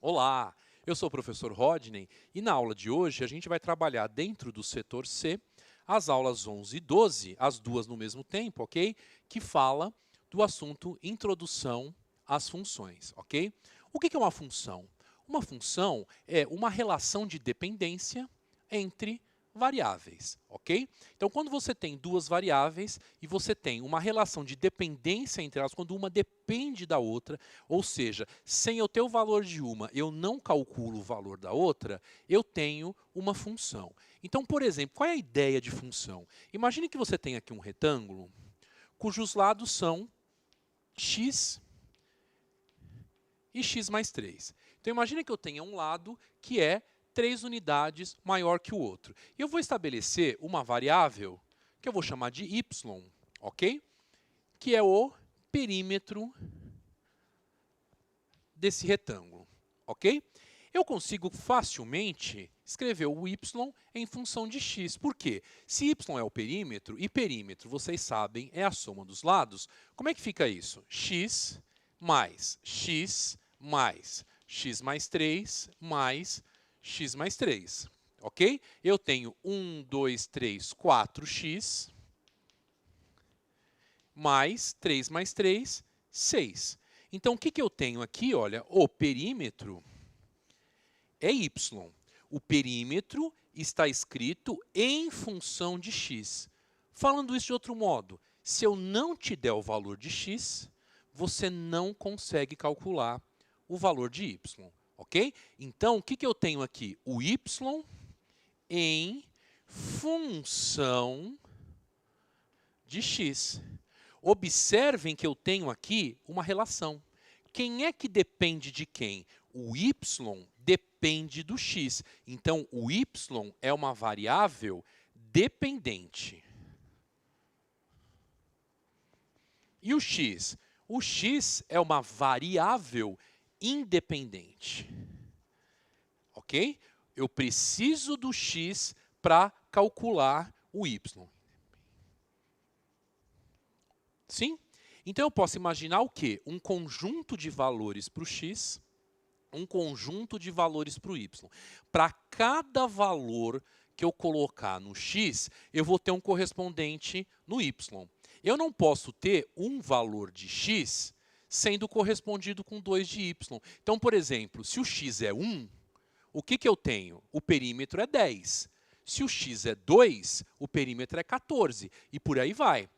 Olá, eu sou o professor Rodney e na aula de hoje a gente vai trabalhar dentro do setor C as aulas 11 e 12, as duas no mesmo tempo, ok? Que fala do assunto Introdução às funções, ok? O que é uma função? Uma função é uma relação de dependência entre variáveis, ok? Então, quando você tem duas variáveis e você tem uma relação de dependência entre elas, quando uma depende da outra, ou seja, sem eu ter o valor de uma, eu não calculo o valor da outra, eu tenho uma função. Então, por exemplo, qual é a ideia de função? Imagine que você tem aqui um retângulo cujos lados são x e x mais 3. Então, imagine que eu tenha um lado que é 3 unidades maior que o outro. E eu vou estabelecer uma variável que eu vou chamar de y, ok? Que é o perímetro desse retângulo, ok? Eu consigo facilmente escrever o y em função de x. Por quê? Se y é o perímetro, e perímetro, vocês sabem, é a soma dos lados, como é que fica isso? X mais x mais 3 mais x mais 3, ok? Eu tenho 1, 2, 3, 4x mais 3 mais 3, 6. Então, o que eu tenho aqui? Olha, o perímetro é y. O perímetro está escrito em função de x. Falando isso de outro modo, se eu não te der o valor de x, você não consegue calcular o valor de y, ok? Então, o que eu tenho aqui? O y em função de x. Observem que eu tenho aqui uma relação. Quem é que depende de quem? O y depende do x. Então, o y é uma variável dependente. E o x? O x é uma variável independente. Ok? Eu preciso do x para calcular o y. Sim? Então, eu posso imaginar o quê? Um conjunto de valores para o x, um conjunto de valores para o y. Para cada valor que eu colocar no x, eu vou ter um correspondente no y. Eu não posso ter um valor de x sendo correspondido com 2 de y. Então, por exemplo, se o x é 1, o que eu tenho? O perímetro é 10. Se o x é 2, o perímetro é 14. E por aí vai.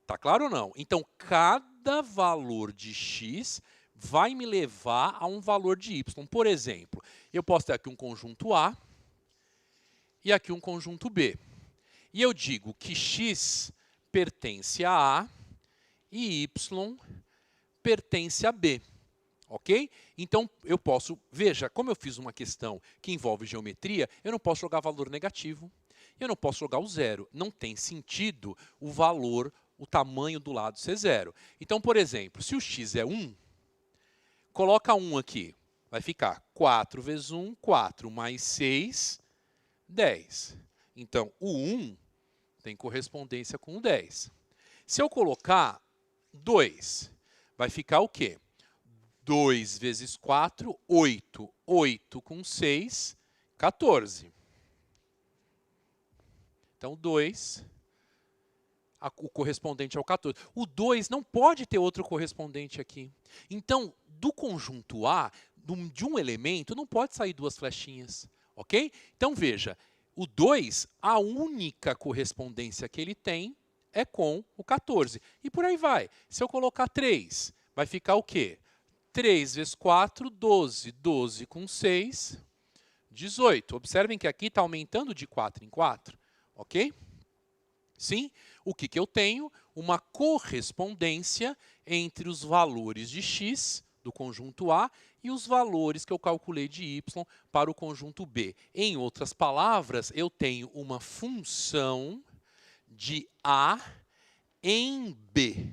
Tá claro ou não? Então, cada valor de x vai me levar a um valor de y. Por exemplo, eu posso ter aqui um conjunto A e aqui um conjunto B. E eu digo que x pertence a A e y pertence a B. Ok? Então, eu posso... Veja, como eu fiz uma questão que envolve geometria, eu não posso jogar valor negativo. Eu não posso jogar o zero. Não tem sentido o valor, o tamanho do lado ser zero. Então, por exemplo, se o x é 1, coloca 1 aqui. Vai ficar 4 vezes 1, 4 mais 6, 10. Então, o 1 tem correspondência com o 10. Se eu colocar 2, vai ficar o quê? 2 vezes 4, 8. 8 com 6, 14. Então, 2, o correspondente ao 14. O 2 não pode ter outro correspondente aqui. Então, do conjunto A, de um elemento, não pode sair duas flechinhas. Ok? Então, veja, o 2, a única correspondência que ele tem é com o 14. E por aí vai. Se eu colocar 3, vai ficar o quê? 3 vezes 4, 12. 12 com 6, 18. Observem que aqui está aumentando de 4 em 4. Ok? Sim? O que eu tenho? Uma correspondência entre os valores de x do conjunto A e os valores que eu calculei de y para o conjunto B. Em outras palavras, eu tenho uma função de A em B.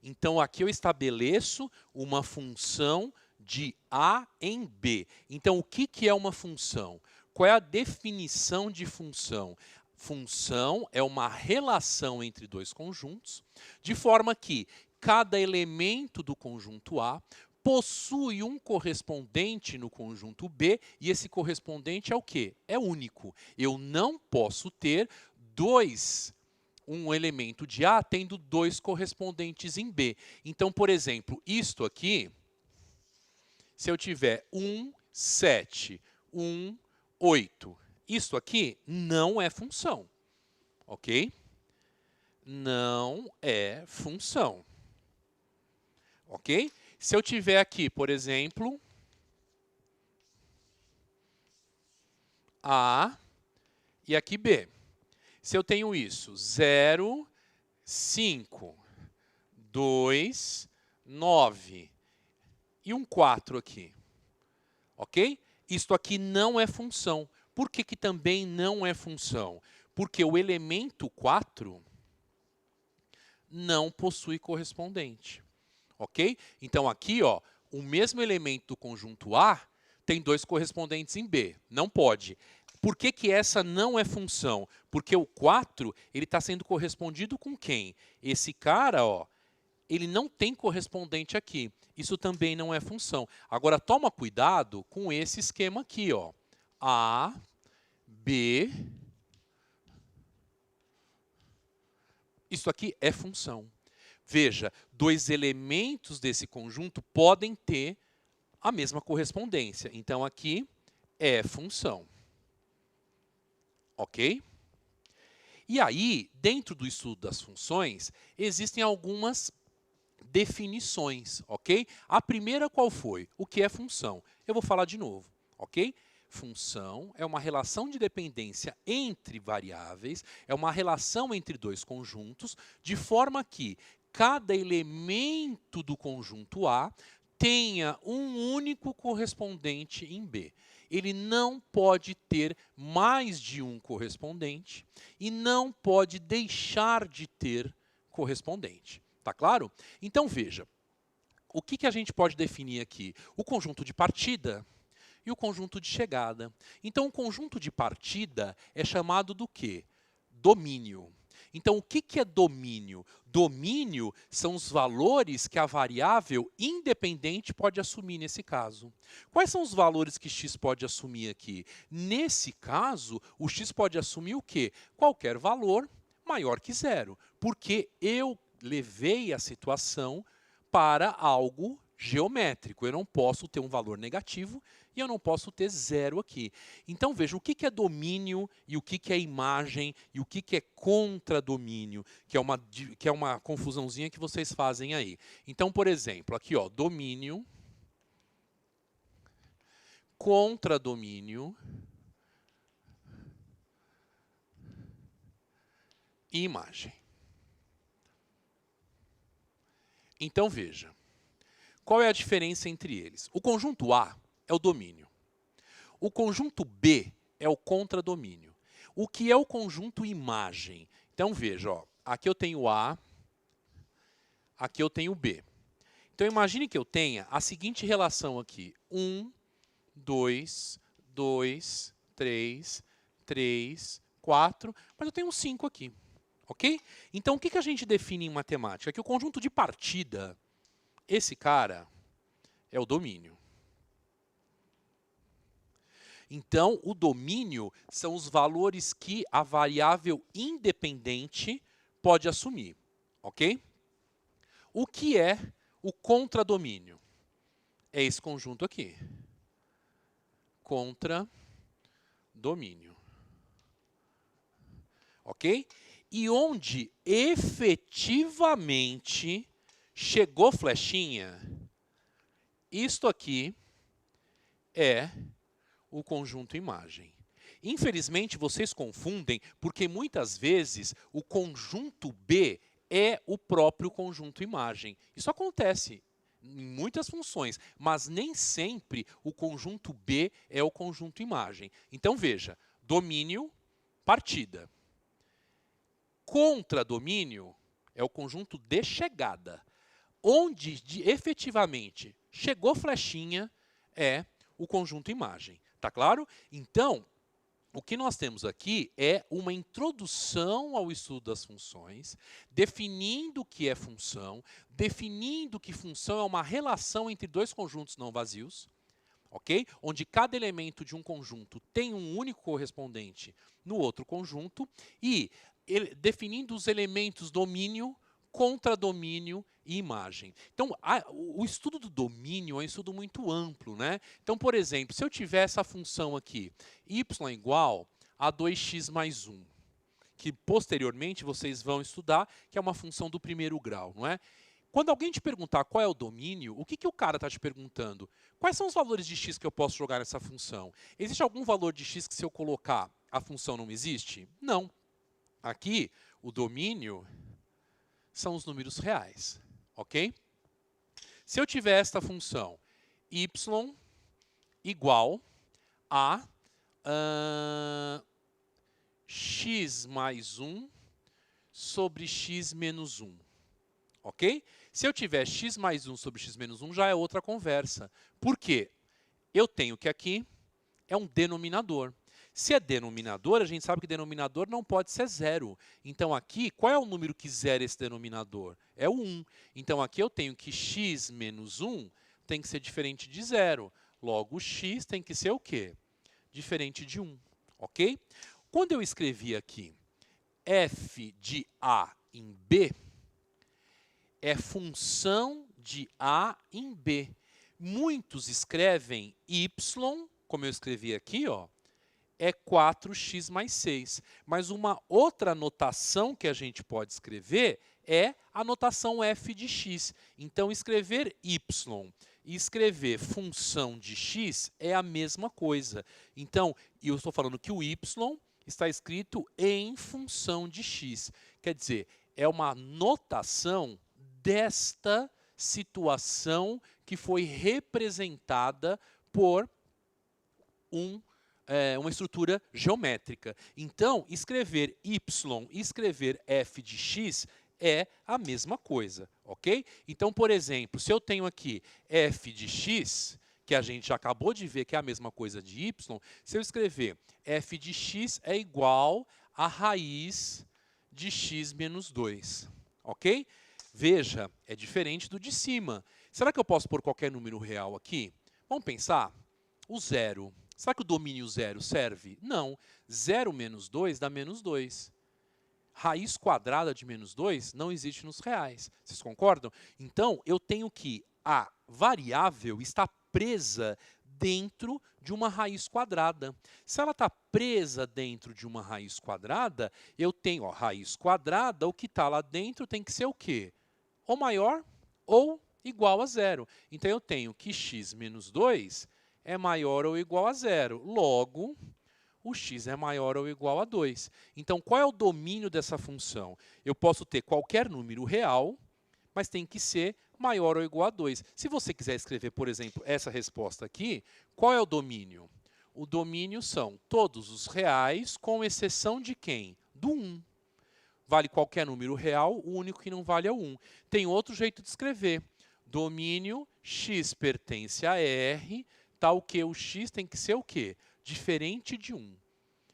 Então, aqui eu estabeleço uma função de A em B. Então, o que é uma função? Qual é a definição de função? Função é uma relação entre dois conjuntos, de forma que cada elemento do conjunto A possui um correspondente no conjunto B, e esse correspondente é o quê? É único. Eu não posso ter um elemento de A tendo dois correspondentes em B. Então, por exemplo, isto aqui, se eu tiver 1, 7, 1, 8, isto aqui não é função, ok? Não é função, ok? Se eu tiver aqui, por exemplo, A e aqui B. Se eu tenho isso, 0, 5, 2, 9 e um 4 aqui, ok? Isto aqui não é função. Por que que também não é função? Porque o elemento 4 não possui correspondente. Ok? Então, aqui, ó, o mesmo elemento do conjunto A tem dois correspondentes em B. Não pode. Por que que essa não é função? Porque o 4 está sendo correspondido com quem? Esse cara, ó, ele não tem correspondente aqui. Isso também não é função. Agora, toma cuidado com esse esquema aqui, ó. A, B. Isso aqui é função. Veja, dois elementos desse conjunto podem ter a mesma correspondência. Então, aqui é função. Ok? E aí, dentro do estudo das funções, existem algumas definições, ok? A primeira qual foi? O que é função? Eu vou falar de novo, ok? Função é uma relação de dependência entre variáveis, é uma relação entre dois conjuntos, de forma que cada elemento do conjunto A tenha um único correspondente em B. Ele não pode ter mais de um correspondente e não pode deixar de ter correspondente. Tá claro? Então, veja, o que a gente pode definir aqui? O conjunto de partida e o conjunto de chegada. Então, o conjunto de partida é chamado do quê? Domínio. Então, o que é domínio? Domínio são os valores que a variável independente pode assumir nesse caso. Quais são os valores que x pode assumir aqui? Nesse caso, o x pode assumir o quê? Qualquer valor maior que zero, porque eu levei a situação para algo geométrico. Eu não posso ter um valor negativo e eu não posso ter zero aqui. Então, veja, o que é domínio e o que é imagem e o que é contradomínio, que é uma confusãozinha que vocês fazem aí. Então, por exemplo, aqui, ó, domínio, contradomínio e imagem. Então, veja, qual é a diferença entre eles? O conjunto A é o domínio. O conjunto B é o contradomínio. O que é o conjunto imagem? Então, veja, ó, aqui eu tenho A, aqui eu tenho B. Então, imagine que eu tenha a seguinte relação aqui. 1, 2, 2, 3, 3, 4, mas eu tenho um 5 aqui. Ok? Então, o que a gente define em matemática? Que o conjunto de partida, esse cara, é o domínio. Então, o domínio são os valores que a variável independente pode assumir. Ok? O que é o contradomínio? É esse conjunto aqui. Contradomínio. Ok? E onde efetivamente chegou flechinha, isto aqui é o conjunto imagem. Infelizmente, vocês confundem, porque muitas vezes o conjunto B é o próprio conjunto imagem. Isso acontece em muitas funções, mas nem sempre o conjunto B é o conjunto imagem. Então, veja, domínio, partida. Contradomínio é o conjunto de chegada. Onde efetivamente chegou flechinha é o conjunto imagem. Tá claro? Então, o que nós temos aqui é uma introdução ao estudo das funções, definindo o que é função, definindo que função é uma relação entre dois conjuntos não vazios, ok? Onde cada elemento de um conjunto tem um único correspondente no outro conjunto e definindo os elementos domínio, contradomínio e imagem. Então, o estudo do domínio é um estudo muito amplo, né? Então, por exemplo, se eu tiver essa função aqui, y igual a 2x mais 1, que posteriormente vocês vão estudar, que é uma função do primeiro grau, não é? Quando alguém te perguntar qual é o domínio, o que o cara está te perguntando? Quais são os valores de x que eu posso jogar nessa função? Existe algum valor de x que, se eu colocar, a função não existe? Não. Aqui, o domínio são os números reais, ok? Se eu tiver esta função y igual a x mais 1 sobre x menos 1, ok? Se eu tiver x mais 1 sobre x menos 1, já é outra conversa. Por quê? Eu tenho que aqui é um denominador. Se é denominador, a gente sabe que denominador não pode ser zero. Então, aqui, qual é o número que zera esse denominador? É o 1. Então, aqui eu tenho que x menos 1 tem que ser diferente de zero. Logo, x tem que ser o quê? Diferente de 1, ok? Quando eu escrevi aqui f de a em b, é função de a em b. Muitos escrevem y, como eu escrevi aqui, ó, é 4x mais 6. Mas uma outra notação que a gente pode escrever é a notação f de x. Então, escrever y e escrever função de x é a mesma coisa. Então, eu estou falando que o y está escrito em função de x. Quer dizer, é uma notação desta situação que foi representada por uma estrutura geométrica. Então, escrever y e escrever f de x é a mesma coisa, ok? Então, por exemplo, se eu tenho aqui f de x, que a gente já acabou de ver que é a mesma coisa de y, se eu escrever f de x é igual a raiz de x menos 2, ok? Veja, é diferente do de cima. Será que eu posso pôr qualquer número real aqui? Vamos pensar? O zero. Será que o domínio zero serve? Não. 0 menos 2 dá menos 2. Raiz quadrada de menos 2 não existe nos reais. Vocês concordam? Então, eu tenho que a variável está presa dentro de uma raiz quadrada. Se ela está presa dentro de uma raiz quadrada, eu tenho, ó, raiz quadrada, o que está lá dentro tem que ser o quê? Ou maior ou igual a zero. Então, eu tenho que x menos 2 é maior ou igual a zero. Logo, o x é maior ou igual a 2. Então, qual é o domínio dessa função? Eu posso ter qualquer número real, mas tem que ser maior ou igual a 2. Se você quiser escrever, por exemplo, essa resposta aqui, qual é o domínio? O domínio são todos os reais, com exceção de quem? Do 1. Vale qualquer número real, o único que não vale é o 1. Tem outro jeito de escrever. Domínio x pertence a R, tal que o x tem que ser o quê? Diferente de 1.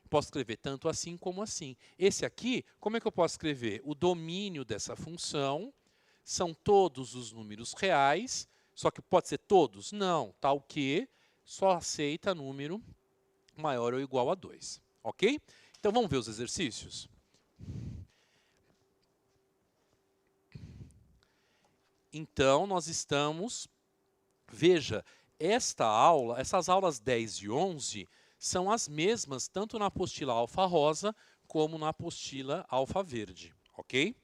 Posso escrever tanto assim como assim. Esse aqui, como é que eu posso escrever? O domínio dessa função são todos os números reais, só que pode ser todos? Não, tal que só aceita número maior ou igual a 2. Ok? Então, vamos ver os exercícios? Então, nós estamos... Veja, essas aulas 10 e 11 são as mesmas tanto na apostila alfa rosa como na apostila alfa verde, ok?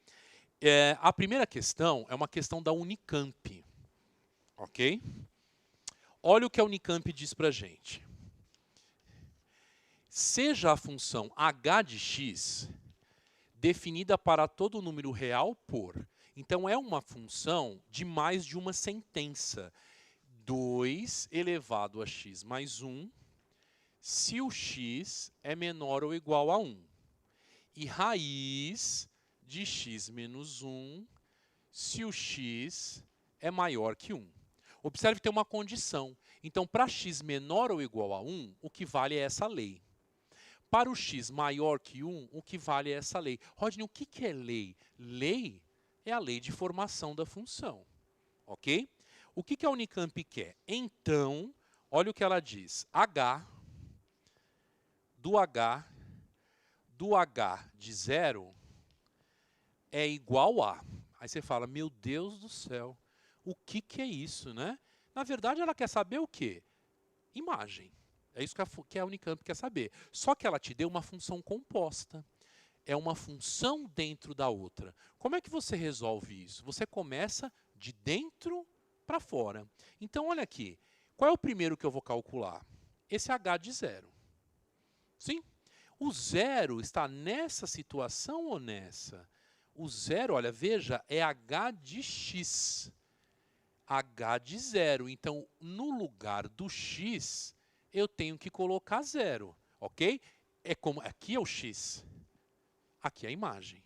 A primeira questão é uma questão da Unicamp, ok? Olha o que a Unicamp diz para a gente. Seja a função h de x definida para todo número real por... Então, é uma função de mais de uma sentença. 2 elevado a x mais 1, se o x é menor ou igual a 1. E raiz de x menos 1, se o x é maior que 1. Observe que tem uma condição. Então, para x menor ou igual a 1, o que vale é essa lei. Para o x maior que 1, o que vale é essa lei. Rodney, o que é lei? Lei é a lei de formação da função. Ok? O que a Unicamp quer? Então, olha o que ela diz. H de 0 é igual a... Aí você fala, meu Deus do céu, o que é isso, né? Na verdade, ela quer saber o quê? Imagem. É isso que a Unicamp quer saber. Só que ela te deu uma função composta. É uma função dentro da outra. Como é que você resolve isso? Você começa de dentro para fora. Então, olha aqui. Qual é o primeiro que eu vou calcular? Esse H de 0. Sim? O 0 está nessa situação ou nessa? O 0, olha, veja, é H de x. H de 0. Então, no lugar do x, eu tenho que colocar 0. Ok? É como, aqui é o x. Aqui é a imagem.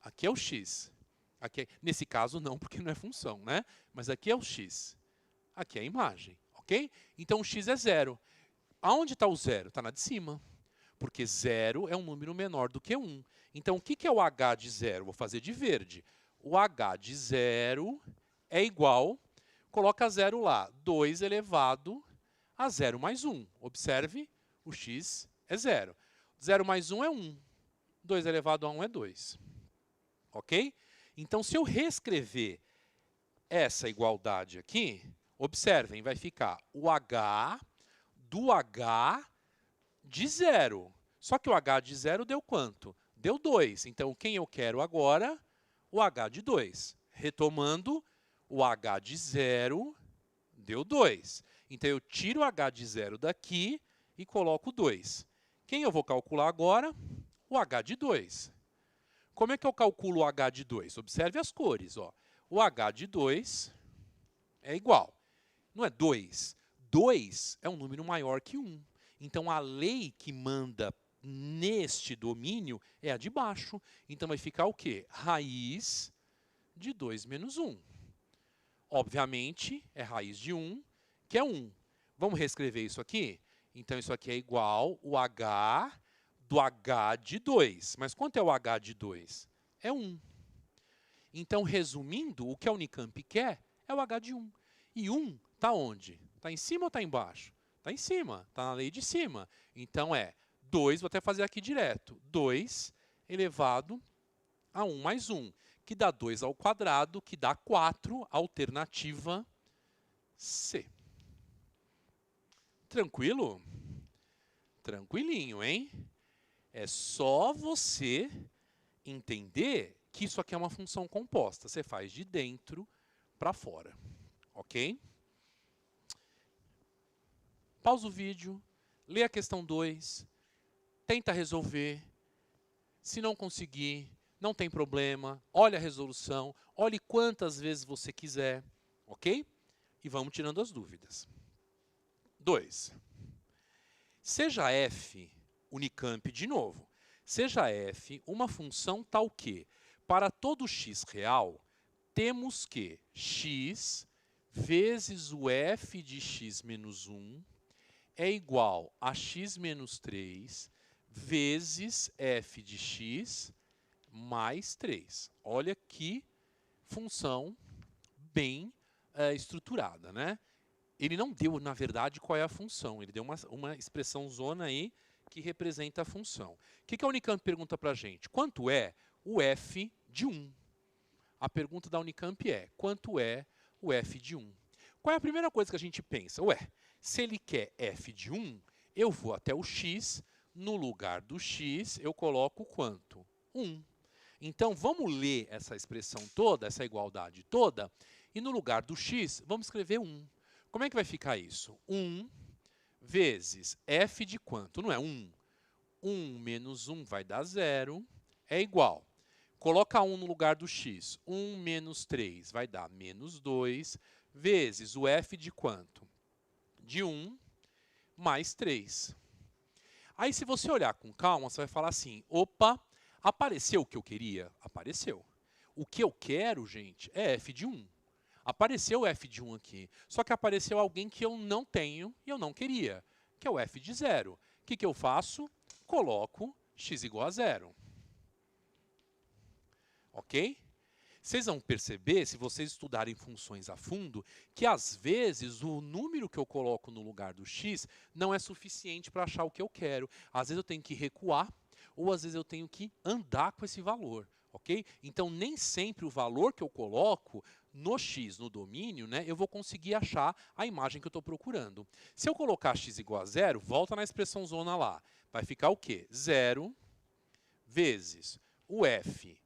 Aqui é o x. Aqui nesse caso, não, porque não é função, né? Mas aqui é o x. Aqui é a imagem. Ok? Então, o x é 0. Aonde está o 0? Está na de cima. Porque 0 é um número menor do que 1. Então, o que é o h de 0? Vou fazer de verde. O h de 0 é igual, coloca 0 lá, 2 elevado a 0 mais 1. Observe, o x é 0. 0 mais 1 é 1. 2 elevado a 1 é 2. Ok? Então, se eu reescrever essa igualdade aqui, observem, vai ficar o h do h de 0. Só que o h de 0 deu quanto? Deu 2. Então, quem eu quero agora? O h de 2. Retomando, o h de 0 deu 2. Então, eu tiro o h de 0 daqui e coloco 2. Quem eu vou calcular agora? O h de 2. Como é que eu calculo o h de 2? Observe as cores. Ó. O h de 2 é igual. Não é 2. 2 é um número maior que 1. Então, a lei que manda neste domínio é a de baixo. Então, vai ficar o quê? Raiz de 2 menos 1. Obviamente, é raiz de 1, que é 1. Vamos reescrever isso aqui? Então, isso aqui é igual o h do h de 2. Mas quanto é o h de 2? É 1. Então, resumindo, o que a Unicamp quer é o h de 1. E 1 está onde? Está em cima ou está embaixo? Está em cima, está na lei de cima. Então, é 2, vou até fazer aqui direto. 2 elevado a 1 mais 1, que dá 2 ao quadrado, que dá 4, alternativa C. Tranquilo? Tranquilinho, hein? É só você entender que isso aqui é uma função composta. Você faz de dentro para fora. Ok? Pausa o vídeo, lê a questão 2, tenta resolver. Se não conseguir, não tem problema. Olha a resolução, olhe quantas vezes você quiser. Ok? E vamos tirando as dúvidas. 2. Seja f, Unicamp de novo. Seja f uma função tal que, para todo x real, temos que x vezes o f de x menos 1 é igual a x menos 3 vezes f de x mais 3. Olha que função bem estruturada, né? Ele não deu, na verdade, qual é a função. Ele deu uma expressão zona aí que representa a função. O que a Unicamp pergunta para a gente? Quanto é o f de 1? A pergunta da Unicamp é, quanto é o f de 1? Qual é a primeira coisa que a gente pensa? Ué, se ele quer f de 1, eu vou até o x, no lugar do x, eu coloco quanto? 1. Então, vamos ler essa expressão toda, essa igualdade toda, e no lugar do x, vamos escrever 1. Como é que vai ficar isso? 1 vezes f de quanto? Não é 1. 1 menos 1 vai dar 0, é igual. Coloca 1 no lugar do x. 1 menos 3 vai dar menos 2, vezes o f de quanto? De 1 mais 3. Aí, se você olhar com calma, você vai falar assim, opa, apareceu o que eu queria? Apareceu. O que eu quero, gente, é f de 1. Apareceu o f de 1 aqui, só que apareceu alguém que eu não tenho e eu não queria, que é o f de 0. O que eu faço? coloco x igual a 0. Ok? Vocês vão perceber, se vocês estudarem funções a fundo, que às vezes o número que eu coloco no lugar do x não é suficiente para achar o que eu quero. Às vezes eu tenho que recuar, ou às vezes eu tenho que andar com esse valor. Ok? Então, nem sempre o valor que eu coloco no x, no domínio, né, eu vou conseguir achar a imagem que eu estou procurando. Se eu colocar x igual a 0, volta na expressão zona lá. Vai ficar o quê? 0 vezes o f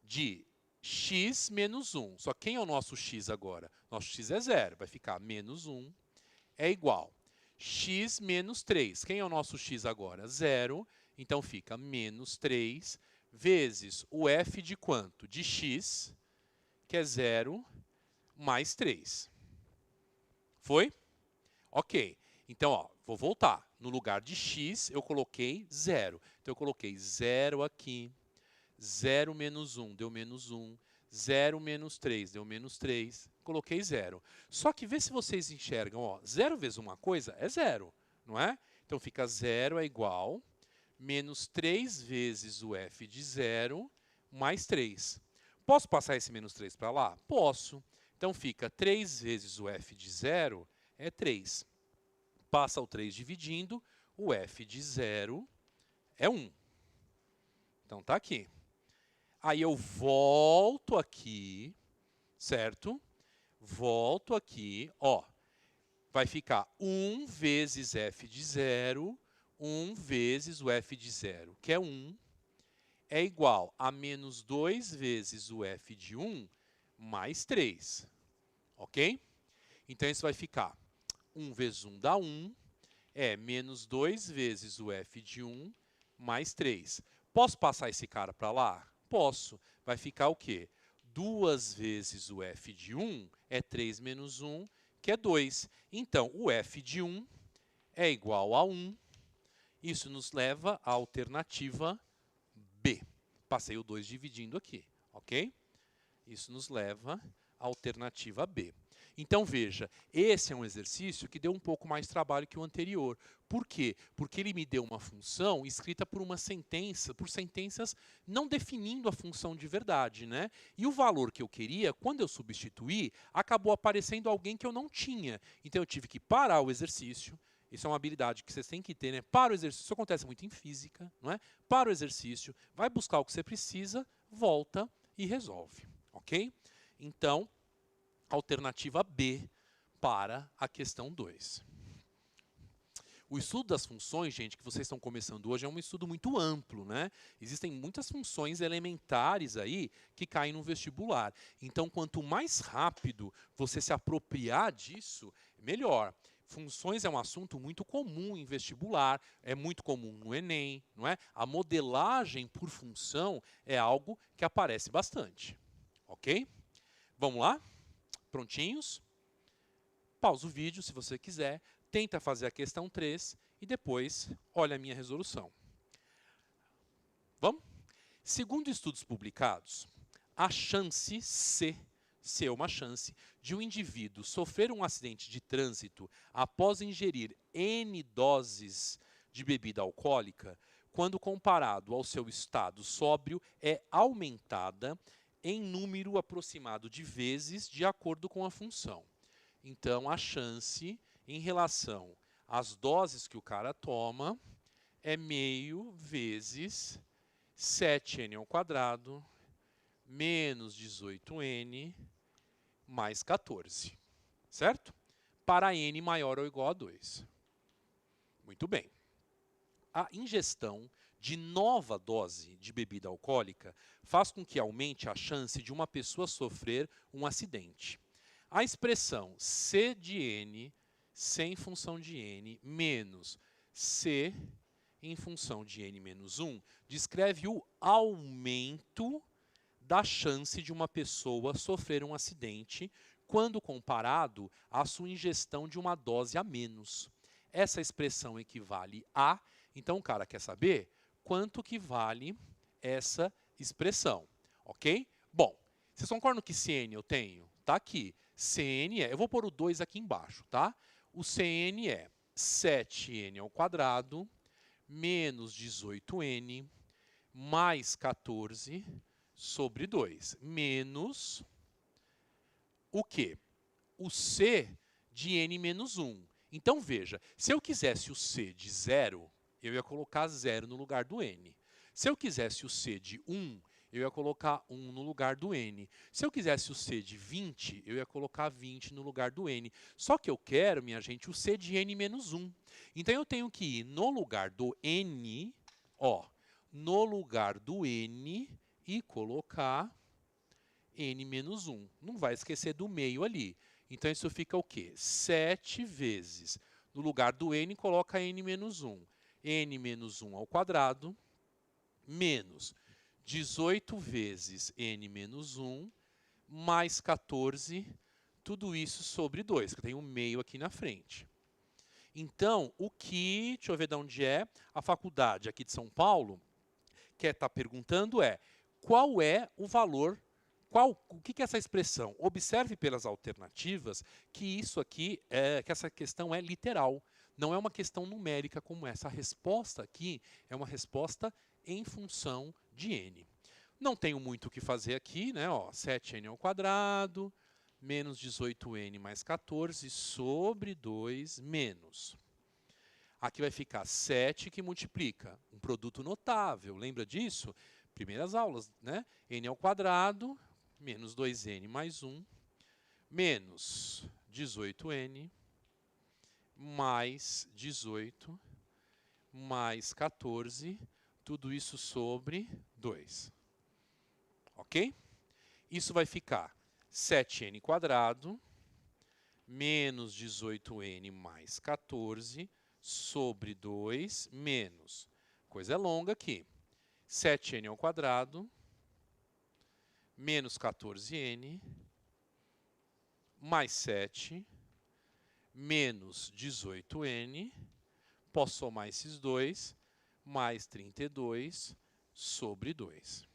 de x menos 1. Só quem é o nosso x agora? Nosso x é 0. Vai ficar menos 1 é igual. X menos 3. Quem é o nosso x agora? 0. Então, fica menos 3 vezes o f de quanto? De x, que é 0, mais 3. Foi? Ok. Então, ó, vou voltar. No lugar de x, eu coloquei 0. Então, eu coloquei 0 aqui. 0 menos 1 deu menos 1. 0 menos 3 deu menos 3. Coloquei 0. Só que vê se vocês enxergam, ó, 0 vezes uma coisa é 0, não é? Então, fica 0 é igual menos 3 vezes o f de 0 mais 3. Posso passar esse menos 3 para lá? Posso. Então, fica 3 vezes o f de 0 é 3. Passa o 3 dividindo, o f de 0 é 1. Então, está aqui. Aí eu volto aqui, certo? Volto aqui, ó. Vai ficar 1 vezes f de 0, 1 vezes o f de 0, que é 1, é igual a menos 2 vezes o f de 1 mais 3. Ok? Então, isso vai ficar 1 vezes 1 dá 1, é menos 2 vezes o f de 1 mais 3. Posso passar esse cara para lá? Posso. Vai ficar o quê? 2 vezes o f de 1 é 3 menos 1, que é 2. Então, o f de 1 é igual a 1. Isso nos leva à alternativa B. Passei o 2 dividindo aqui, ok? Isso nos leva à alternativa B. Então, veja, esse é um exercício que deu um pouco mais trabalho que o anterior. Por quê? Porque ele me deu uma função escrita por uma sentença, por sentenças não definindo a função de verdade, né? E o valor que eu queria, quando eu substituí, acabou aparecendo alguém que eu não tinha. Então, eu tive que parar o exercício. Isso é uma habilidade que vocês têm que ter, né? Para o exercício, isso acontece muito em física, não é? Para o exercício, vai buscar o que você precisa, volta e resolve, ok? Então, alternativa B para a questão 2. O estudo das funções, gente, que vocês estão começando hoje, é um estudo muito amplo, né? Existem muitas funções elementares aí que caem no vestibular. Então, quanto mais rápido você se apropriar disso, melhor. Funções é um assunto muito comum em vestibular, é muito comum no Enem, não é? A modelagem por função é algo que aparece bastante, ok? Vamos lá? Prontinhos? Pausa o vídeo se você quiser, tenta fazer a questão 3 e depois olha a minha resolução. Vamos? Segundo estudos publicados, a chance C é uma chance de um indivíduo sofrer um acidente de trânsito após ingerir N doses de bebida alcoólica, quando comparado ao seu estado sóbrio, é aumentada em número aproximado de vezes de acordo com a função. Então, a chance em relação às doses que o cara toma é meio vezes 7n ao quadrado menos 18n mais 14, certo? Para n maior ou igual a 2. Muito bem. A ingestão de nova dose de bebida alcoólica faz com que aumente a chance de uma pessoa sofrer um acidente. A expressão C de n, C em função de n, menos C em função de n menos 1, descreve o aumento da chance de uma pessoa sofrer um acidente quando comparado à sua ingestão de uma dose a menos. Essa expressão equivale a... Então, o cara quer saber quanto que vale essa expressão, ok? Bom, vocês concordam que Cn eu tenho? Está aqui. Cn é... Eu vou pôr o 2 aqui embaixo, tá? O Cn é 7n ao quadrado menos 18n mais 14 sobre 2. Menos o quê? O c de n menos 1. Então, veja, se eu quisesse o c de 0, eu ia colocar 0 no lugar do n. Se eu quisesse o c de 1, eu ia colocar 1 no lugar do n. Se eu quisesse o c de 20, eu ia colocar 20 no lugar do n. Só que eu quero, minha gente, o c de n menos 1. Então, eu tenho que ir no lugar do n, ó, no lugar do n e colocar n menos 1. Não vai esquecer do meio ali. Então, isso fica o quê? 7 vezes. No lugar do n, coloca n menos 1. n menos 1 ao quadrado, menos 18 vezes n menos 1, mais 14, tudo isso sobre 2, que eu tenho um meio aqui na frente. Então, o que, deixa eu ver de onde é, a faculdade aqui de São Paulo, quer estar perguntando qual é o valor, o que é essa expressão? Observe pelas alternativas que isso aqui, que essa questão é literal. Não é uma questão numérica como essa. A resposta aqui é uma resposta em função de n. Não tenho muito o que fazer aqui, né? Ó, 7n ao quadrado, menos 18n mais 14 sobre 2 menos. Aqui vai ficar 7 que multiplica, um produto notável, lembra disso? Primeiras aulas, né? n ao quadrado, menos 2n mais 1, menos 18n, mais 18, mais 14, tudo isso sobre 2. Ok? Isso vai ficar 7n quadrado, menos 18n mais 14, sobre 2, menos, coisa longa aqui, 7n ao quadrado, menos 14n, mais 7, menos 18n, posso somar esses dois, mais 32 sobre 2.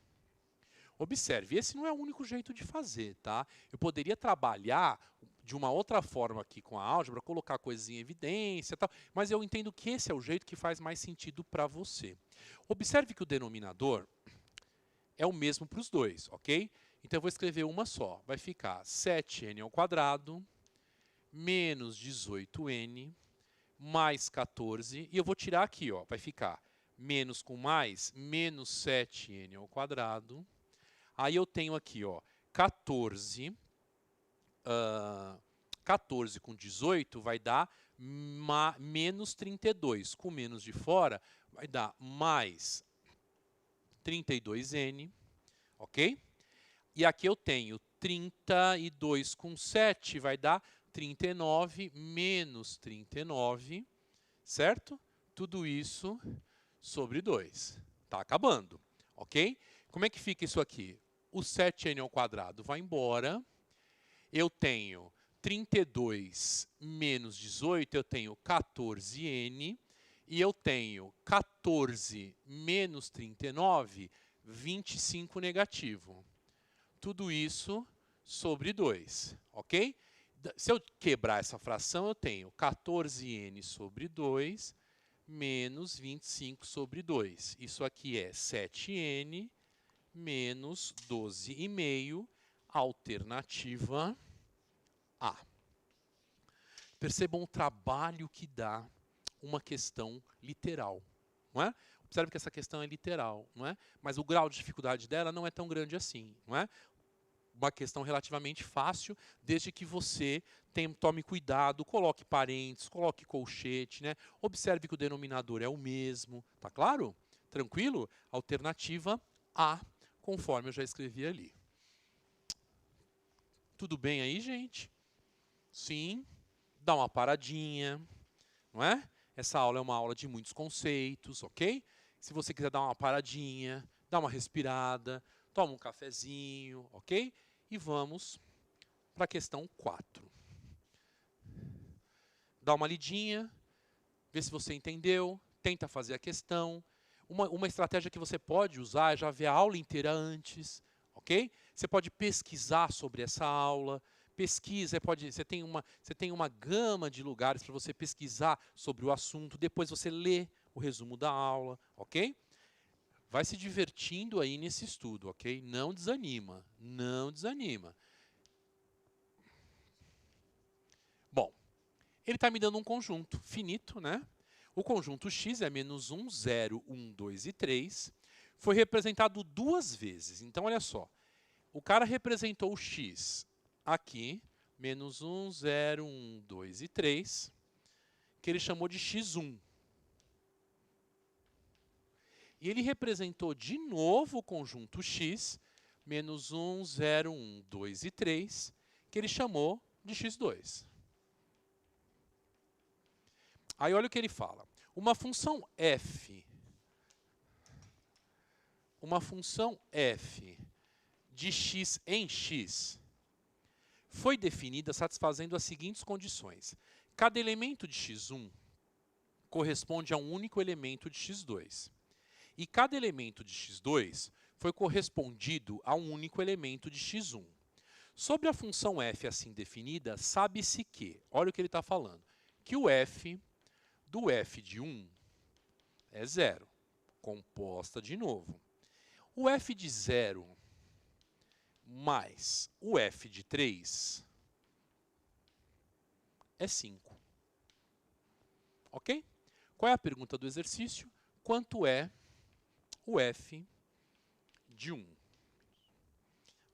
Observe, esse não é o único jeito de fazer, tá? Eu poderia trabalhar de uma outra forma aqui com a álgebra, colocar coisas em evidência e tal, mas eu entendo que esse é o jeito que faz mais sentido para você. Observe que o denominador é o mesmo para os dois, ok? Então, eu vou escrever uma só. Vai ficar 7n ao quadrado, menos 18n, mais 14, e eu vou tirar aqui, ó, vai ficar menos com mais, menos 7n ao quadrado. Aí eu tenho aqui, ó, 14 com 18 vai dar menos 32. Com menos de fora, vai dar mais 32n, ok? E aqui eu tenho 32 com 7, vai dar 39 menos 39, certo? Tudo isso sobre 2. Está acabando, ok? Como é que fica isso aqui? O 7n ao quadrado vai embora. Eu tenho 32 menos 18, eu tenho 14n. E eu tenho 14 menos 39, 25 negativo. Tudo isso sobre 2, ok? Se eu quebrar essa fração, eu tenho 14n sobre 2 menos 25 sobre 2. Isso aqui é 7n menos 12,5, alternativa A. Percebam o trabalho que dá uma questão literal, não é? Observe que essa questão é literal, não é? Mas o grau de dificuldade dela não é tão grande assim, não é? Uma questão relativamente fácil, desde que você tome cuidado, coloque parênteses, coloque colchete, né? Observe que o denominador é o mesmo, tá claro? Tranquilo? Alternativa A, conforme eu já escrevi ali. Tudo bem aí, gente? Sim? Dá uma paradinha, não é? Essa aula é uma aula de muitos conceitos, ok? Se você quiser dar uma paradinha, dá uma respirada, toma um cafezinho, ok? E vamos para a questão 4. Dá uma lidinha, vê se você entendeu, tenta fazer a questão. Uma estratégia que você pode usar é já ver a aula inteira antes, ok? Você pode pesquisar sobre essa aula. Pesquisa, você tem uma gama de lugares para você pesquisar sobre o assunto. Depois você lê o resumo da aula, ok? Vai se divertindo aí nesse estudo, ok? Não desanima, não desanima. Bom, ele está me dando um conjunto finito, né? O conjunto x é menos 1, 0, 1, 2 e 3. Foi representado duas vezes. Então, olha só. O cara representou o x aqui, menos 1, 0, 1, 2 e 3, que ele chamou de x1. E ele representou de novo o conjunto x, menos 1, 0, 1, 2 e 3, que ele chamou de x2. Aí olha o que ele fala. Uma função f de x em x foi definida satisfazendo as seguintes condições. Cada elemento de x1 corresponde a um único elemento de x2. E cada elemento de x2 foi correspondido a um único elemento de x1. Sobre a função f assim definida, sabe-se que, olha o que ele está falando, que o f do f de 1 é 0, composta de novo. O f de 0 mais o f de 3 é 5. Ok? Qual é a pergunta do exercício? Quanto é o f de 1?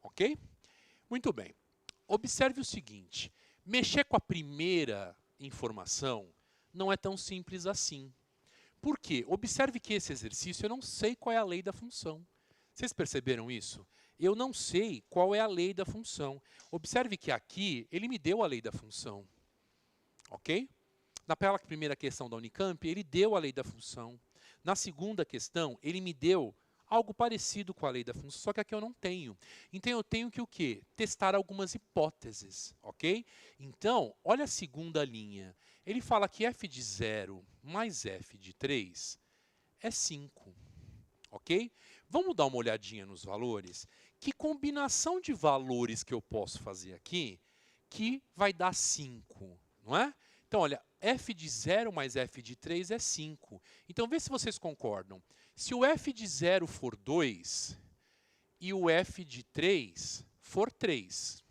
Ok? Muito bem. Observe o seguinte. Mexer com a primeira informação não é tão simples assim. Por quê? Observe que esse exercício eu não sei qual é a lei da função. Vocês perceberam isso? Eu não sei qual é a lei da função. Observe que aqui ele me deu a lei da função. Ok? Na primeira questão da Unicamp, ele deu a lei da função. Na segunda questão, ele me deu algo parecido com a lei da função, só que aqui eu não tenho. Então, eu tenho que o quê? Testar algumas hipóteses, ok? Então, olha a segunda linha. Ele fala que f de 0 mais f de 3 é 5, ok? Vamos dar uma olhadinha nos valores? Que combinação de valores que eu posso fazer aqui que vai dar 5, não é? Então, olha, f de 0 mais f de 3 é 5. Então, vê se vocês concordam. Se o f de 0 for 2 e o f de 3 for 3.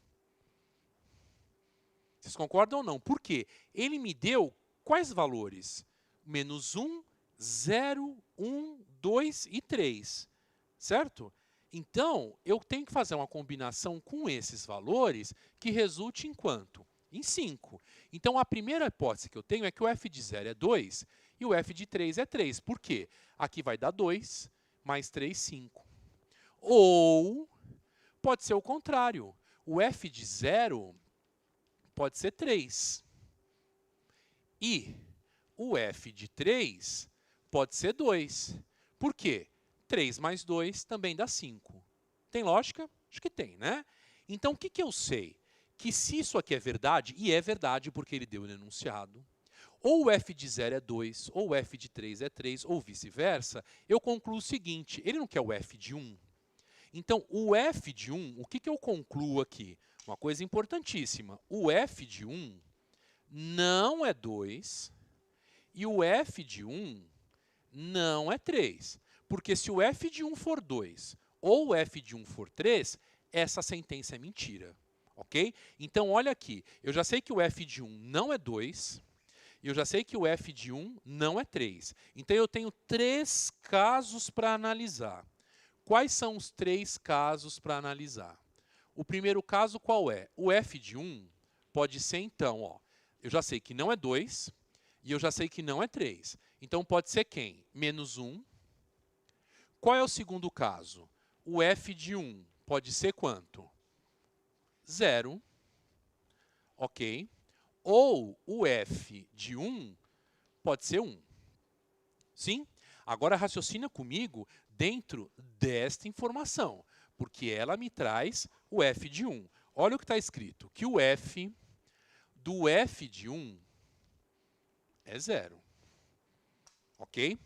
Vocês concordam ou não? Por quê? Ele me deu quais valores? Menos 1, 0, 1, 2 e 3. Certo? Então, eu tenho que fazer uma combinação com esses valores que resulte em quanto? Em 5. Então, a primeira hipótese que eu tenho é que o f de 0 é 2 e o f de 3 é 3. Por quê? Aqui vai dar 2 mais 3, 5. Ou pode ser o contrário. O f de 0 pode ser 3. E o f de 3 pode ser 2. Por quê? 3 mais 2 também dá 5. Tem lógica? Acho que tem, né? Então, o que eu sei? Que se isso aqui é verdade, e é verdade porque ele deu o enunciado, ou o f de 0 é 2, ou o f de 3 é 3, ou vice-versa, eu concluo o seguinte, ele não quer o f de 1. Então, o f de 1, o que eu concluo aqui? Uma coisa importantíssima, o f de 1 não é 2 e o f de 1 não é 3. Porque se o f de 1 for 2 ou o f de 1 for 3, essa sentença é mentira. Ok? Então, olha aqui. Eu já sei que o f de 1 não é 2 e eu já sei que o f de 1 não é 3. Então, eu tenho 3 casos para analisar. Quais são os 3 casos para analisar? O primeiro caso qual é? O f de 1 pode ser, então, ó, eu já sei que não é 2 e eu já sei que não é 3. Então, pode ser quem? Menos 1. Qual é o segundo caso? O f de 1 pode ser quanto? 0. Ok? Ou o f de 1 pode ser 1. Sim? Agora, raciocina comigo dentro desta informação, porque ela me traz o f de 1. Olha o que está escrito, que o f do f de 1 é 0. Ok?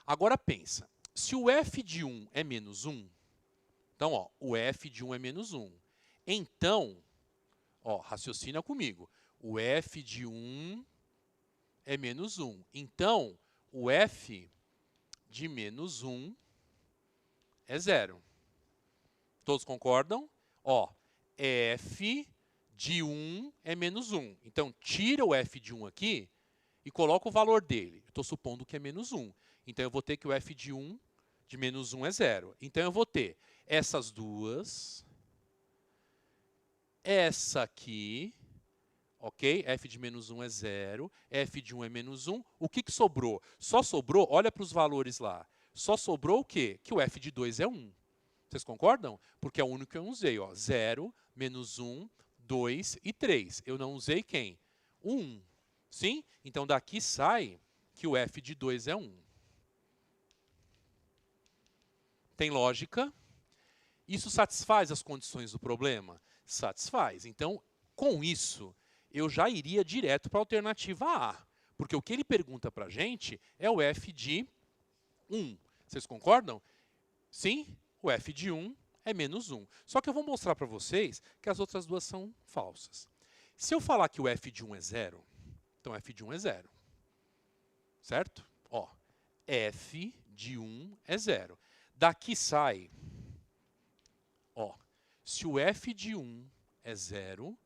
Agora, pensa. Se o f de 1 é menos 1, então, ó, o f de 1 é menos 1. Então, ó, raciocina comigo. O f de 1 é menos 1. Então, o f de menos 1 é 0. Todos concordam? Ó, f de 1 é menos 1. Então, tira o f de 1 aqui e coloca o valor dele. Estou supondo que é menos 1. Então, eu vou ter que o f de 1 de menos 1 é 0. Então, eu vou ter essas duas, essa aqui, ok? F de menos 1 é 0, f de 1 é menos 1. O que sobrou? Só sobrou, olha para os valores lá, só sobrou o quê? Que o f de 2 é 1. Vocês concordam? Porque é o único que eu não usei. Ó. 0, menos 1, 2 e 3. Eu não usei quem? 1. Sim? Então, daqui sai que o f de 2 é 1. Tem lógica? Isso satisfaz as condições do problema? Satisfaz. Então, com isso, eu já iria direto para a alternativa A. Porque o que ele pergunta para a gente é o f de 1. Vocês concordam? Sim? O f de 1 é menos 1. Só que eu vou mostrar para vocês que as outras duas são falsas. Se eu falar que o f de 1 é 0, então f de 1 é 0. Certo? Ó, f de 1 é 0. Daqui sai, ó, se o f de 1 é 0,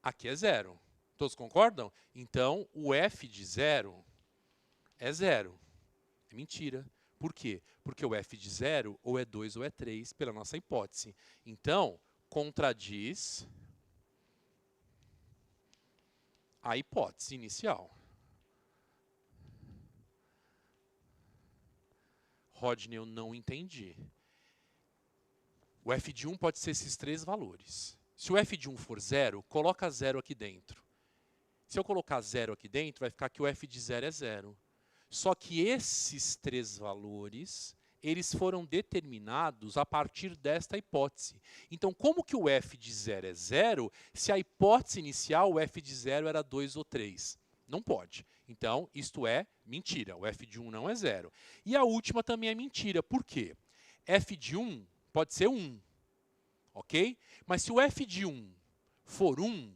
aqui é 0. Todos concordam? Então, o f de 0 é 0. É mentira. Por quê? Porque o f de 0 ou é 2 ou é 3, pela nossa hipótese. Então, contradiz a hipótese inicial. Rodney, eu não entendi. O f de 1 pode ser esses três valores. Se o f de 1 for 0, coloca 0 aqui dentro. Se eu colocar 0 aqui dentro, vai ficar que o f de 0 é 0. Só que esses três valores, eles foram determinados a partir desta hipótese. Então, como que o f de 0 é 0, se a hipótese inicial, o f de 0 era 2 ou 3? Não pode. Então, isto é mentira. O f de 1 não é 0. E a última também é mentira. Por quê? F de 1 pode ser 1. Ok? Mas se o f de 1 for 1,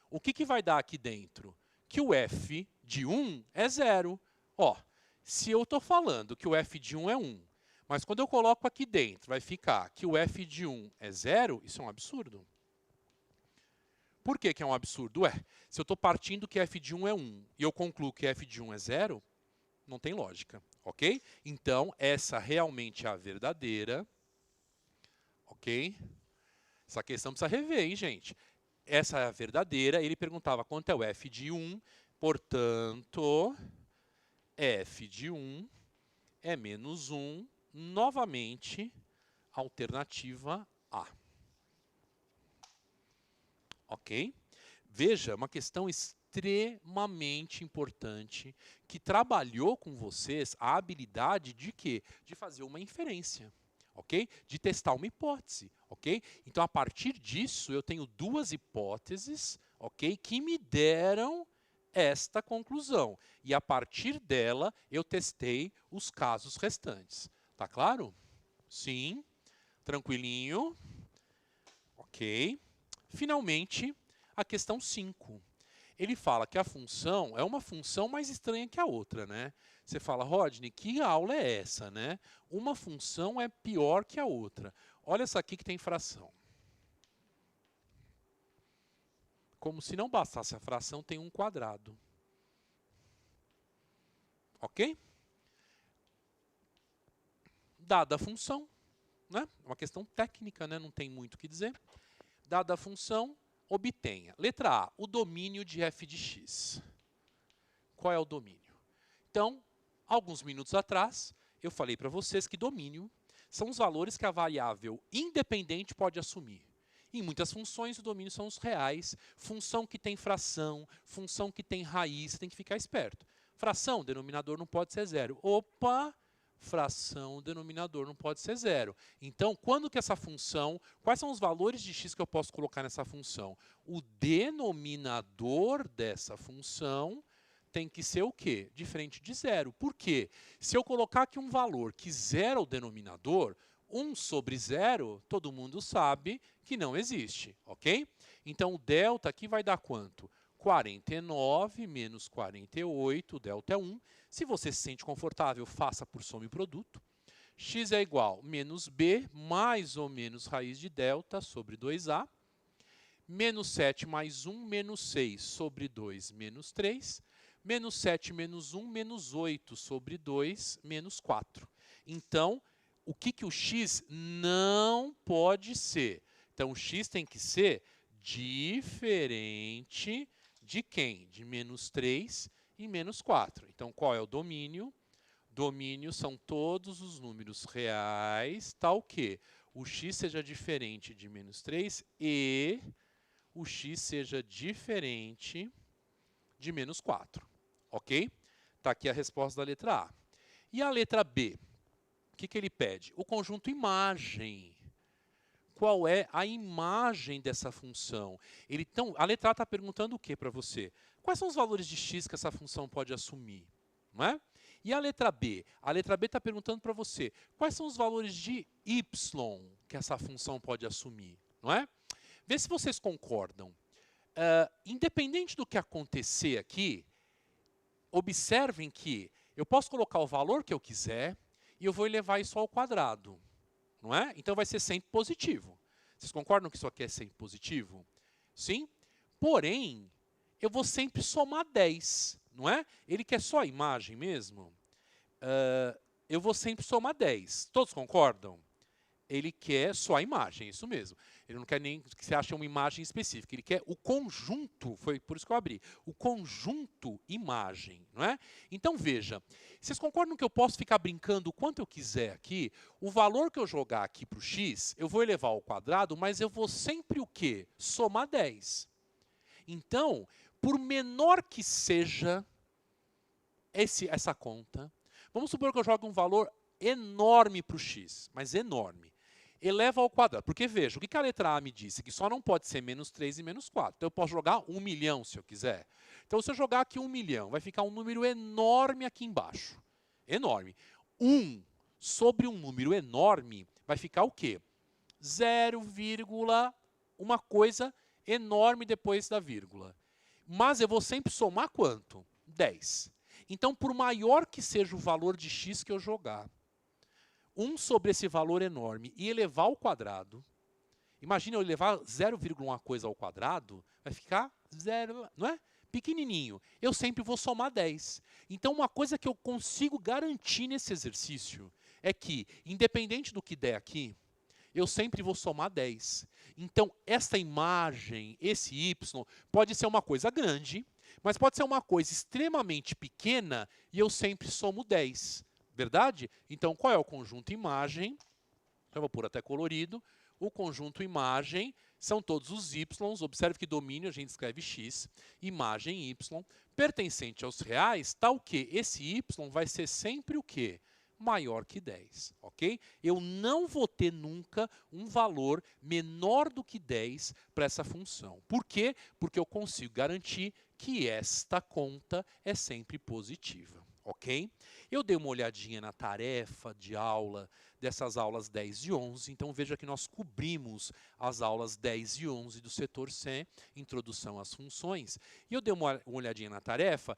o que vai dar aqui dentro? Que o f de 1 é 0. Ó, se eu estou falando que o f de 1 é 1, mas quando eu coloco aqui dentro vai ficar que o f de 1 é 0, isso é um absurdo. Por que é um absurdo? Ué, se eu estou partindo que f de 1 é 1 e eu concluo que f de 1 é 0, não tem lógica, ok? Então, essa realmente é a verdadeira, ok? Essa questão precisa rever, hein, gente? Essa é a verdadeira. Ele perguntava quanto é o f de 1, portanto, f de 1 é menos 1, novamente, alternativa A. Ok? Veja, uma questão extremamente importante que trabalhou com vocês a habilidade de quê? De fazer uma inferência. Ok? De testar uma hipótese, ok? Então, a partir disso, eu tenho duas hipóteses, ok? Que me deram esta conclusão. E, a partir dela, eu testei os casos restantes. Tá claro? Sim. Tranquilinho. Ok. Finalmente, a questão 5. Ele fala que a função é uma função mais estranha que a outra, né? Você fala, Rodney, que aula é essa, né? Uma função é pior que a outra. Olha essa aqui que tem fração. Como se não bastasse a fração, tem um quadrado. Ok? Dada a função, né? É uma questão técnica, né? Não tem muito o que dizer. Dada a função, obtenha. Letra A, o domínio de f de x. Qual é o domínio? Então, alguns minutos atrás, eu falei para vocês que domínio são os valores que a variável independente pode assumir. Em muitas funções, o domínio são os reais. Função que tem fração, função que tem raiz, você tem que ficar esperto. Fração, denominador não pode ser 0. Opa! Fração, denominador não pode ser 0. Então, quando que essa função, quais são os valores de x que eu posso colocar nessa função? O denominador dessa função tem que ser o quê? Diferente de 0. Por quê? Se eu colocar aqui um valor que 0 é o denominador, 1 sobre 0, todo mundo sabe que não existe, ok? Então, o delta aqui vai dar quanto? 49 menos 48, o delta é 1. Se você se sente confortável, faça por soma e produto. X é igual a menos b mais ou menos raiz de delta sobre 2a. Menos 7 mais 1, menos 6 sobre 2, menos 3. Menos 7 menos 1, menos 8 sobre 2, menos 4. Então, o que o x não pode ser? Então, o x tem que ser diferente de quem? De menos 3 e menos 4. Então, qual é o domínio? Domínio são todos os números reais, tal que o x seja diferente de menos 3 e o x seja diferente de menos 4. Ok? Está aqui a resposta da letra A. E a letra B? O que ele pede? O conjunto imagem. Qual é a imagem dessa função? Então, a letra A está perguntando o que para você? Quais são os valores de x que essa função pode assumir? Não é? E a letra B? A letra B está perguntando para você quais são os valores de y que essa função pode assumir? Não é? Vê se vocês concordam. Independente do que acontecer aqui, observem que eu posso colocar o valor que eu quiser e eu vou elevar isso ao quadrado. Não é? Então vai ser sempre positivo. Vocês concordam que isso aqui é sempre positivo? Sim? Porém, eu vou sempre somar 10. Não é? Ele quer só a imagem mesmo? Eu vou sempre somar 10. Todos concordam? Ele quer só a imagem, isso mesmo. Ele não quer nem que você ache uma imagem específica. Ele quer o conjunto, foi por isso que eu abri, o conjunto imagem, não é? Então, veja, vocês concordam que eu posso ficar brincando o quanto eu quiser aqui? O valor que eu jogar aqui para o x, eu vou elevar ao quadrado, mas eu vou sempre o quê? Somar 10. Então, por menor que seja essa conta, vamos supor que eu jogue um valor enorme para o x, mas enorme. Eleva ao quadrado. Porque, veja, o que a letra A me disse? Que só não pode ser menos 3 e menos 4. Então, eu posso jogar 1 milhão, se eu quiser. Então, se eu jogar aqui 1 milhão, vai ficar um número enorme aqui embaixo. Enorme. 1 sobre um número enorme vai ficar o quê? 0, uma coisa enorme depois da vírgula. Mas eu vou sempre somar quanto? 10. Então, por maior que seja o valor de x que eu jogar, 1 sobre esse valor enorme e elevar ao quadrado, imagina eu elevar 0,1 coisa ao quadrado, vai ficar 0, não é? Pequenininho. Eu sempre vou somar 10. Então, uma coisa que eu consigo garantir nesse exercício é que, independente do que der aqui, eu sempre vou somar 10. Então, essa imagem, esse y, pode ser uma coisa grande, mas pode ser uma coisa extremamente pequena e eu sempre somo 10. Verdade? Então, qual é o conjunto imagem? Eu vou pôr até colorido. O conjunto imagem são todos os y. Observe que domínio a gente escreve x. Imagem y. Pertencente aos reais, tal que esse y vai ser sempre o quê? Maior que 10, ok? Eu não vou ter nunca um valor menor do que 10 para essa função. Por quê? Porque eu consigo garantir que esta conta é sempre positiva. Ok? Eu dei uma olhadinha na tarefa de aula dessas aulas 10 e 11, então veja que nós cobrimos as aulas 10 e 11 do setor C, Introdução às Funções, e eu dei uma olhadinha na tarefa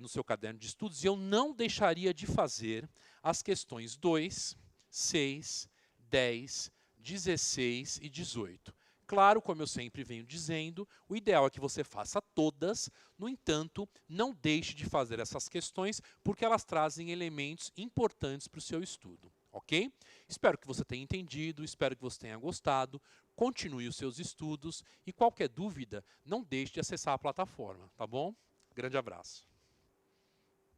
no seu caderno de estudos e eu não deixaria de fazer as questões 2, 6, 10, 16 e 18. Claro, como eu sempre venho dizendo, o ideal é que você faça todas, no entanto, não deixe de fazer essas questões, porque elas trazem elementos importantes para o seu estudo, ok? Espero que você tenha entendido, espero que você tenha gostado, continue os seus estudos e qualquer dúvida, não deixe de acessar a plataforma, tá bom? Grande abraço.